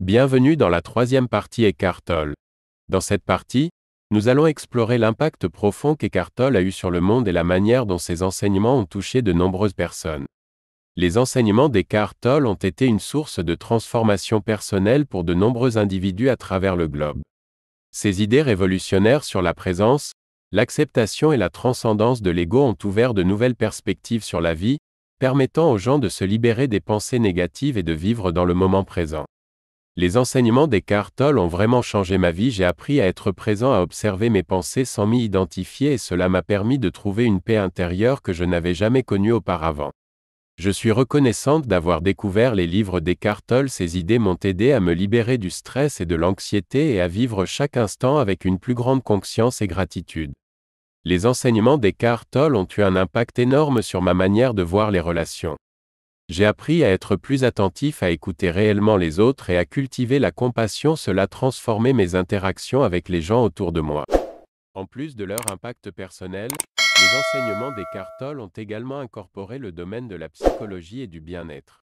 Bienvenue dans la troisième partie Eckhart Tolle. Dans cette partie, nous allons explorer l'impact profond qu'Eckhart Tolle a eu sur le monde et la manière dont ses enseignements ont touché de nombreuses personnes. Les enseignements d'Eckhart Tolle ont été une source de transformation personnelle pour de nombreux individus à travers le globe. Ses idées révolutionnaires sur la présence, l'acceptation et la transcendance de l'ego ont ouvert de nouvelles perspectives sur la vie, permettant aux gens de se libérer des pensées négatives et de vivre dans le moment présent. Les enseignements d'Eckhart Tolle ont vraiment changé ma vie. J'ai appris à être présent, à observer mes pensées sans m'y identifier, et cela m'a permis de trouver une paix intérieure que je n'avais jamais connue auparavant. Je suis reconnaissante d'avoir découvert les livres d'Eckhart Tolle. Ces idées m'ont aidé à me libérer du stress et de l'anxiété et à vivre chaque instant avec une plus grande conscience et gratitude. Les enseignements d'Eckhart Tolle ont eu un impact énorme sur ma manière de voir les relations. J'ai appris à être plus attentif, à écouter réellement les autres et à cultiver la compassion. Cela a transformé mes interactions avec les gens autour de moi. En plus de leur impact personnel, les enseignements d'Eckhart Tolle ont également incorporé le domaine de la psychologie et du bien-être.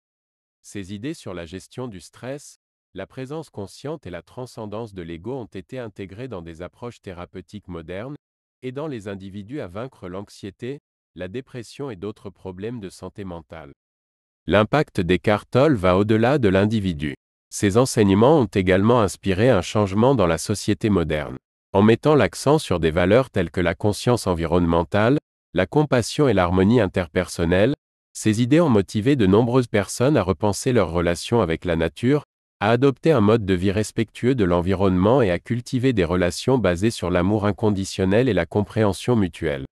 Ces idées sur la gestion du stress, la présence consciente et la transcendance de l'ego ont été intégrées dans des approches thérapeutiques modernes, aidant les individus à vaincre l'anxiété, la dépression et d'autres problèmes de santé mentale. L'impact d'Eckhart Tolle va au-delà de l'individu. Ces enseignements ont également inspiré un changement dans la société moderne. En mettant l'accent sur des valeurs telles que la conscience environnementale, la compassion et l'harmonie interpersonnelle, ces idées ont motivé de nombreuses personnes à repenser leurs relations avec la nature, à adopter un mode de vie respectueux de l'environnement et à cultiver des relations basées sur l'amour inconditionnel et la compréhension mutuelle.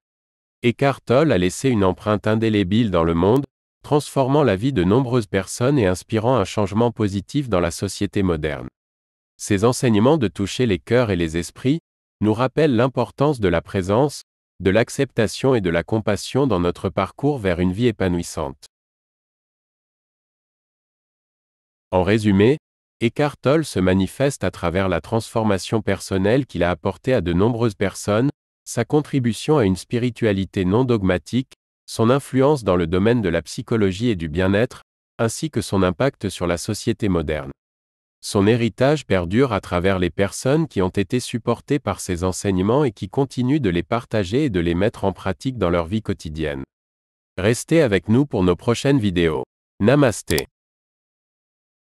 Eckhart Tolle a laissé une empreinte indélébile dans le monde, transformant la vie de nombreuses personnes et inspirant un changement positif dans la société moderne. Ces enseignements de toucher les cœurs et les esprits nous rappellent l'importance de la présence, de l'acceptation et de la compassion dans notre parcours vers une vie épanouissante. En résumé, Eckhart Tolle se manifeste à travers la transformation personnelle qu'il a apportée à de nombreuses personnes, sa contribution à une spiritualité non dogmatique, son influence dans le domaine de la psychologie et du bien-être, ainsi que son impact sur la société moderne. Son héritage perdure à travers les personnes qui ont été supportées par ses enseignements et qui continuent de les partager et de les mettre en pratique dans leur vie quotidienne. Restez avec nous pour nos prochaines vidéos. Namasté.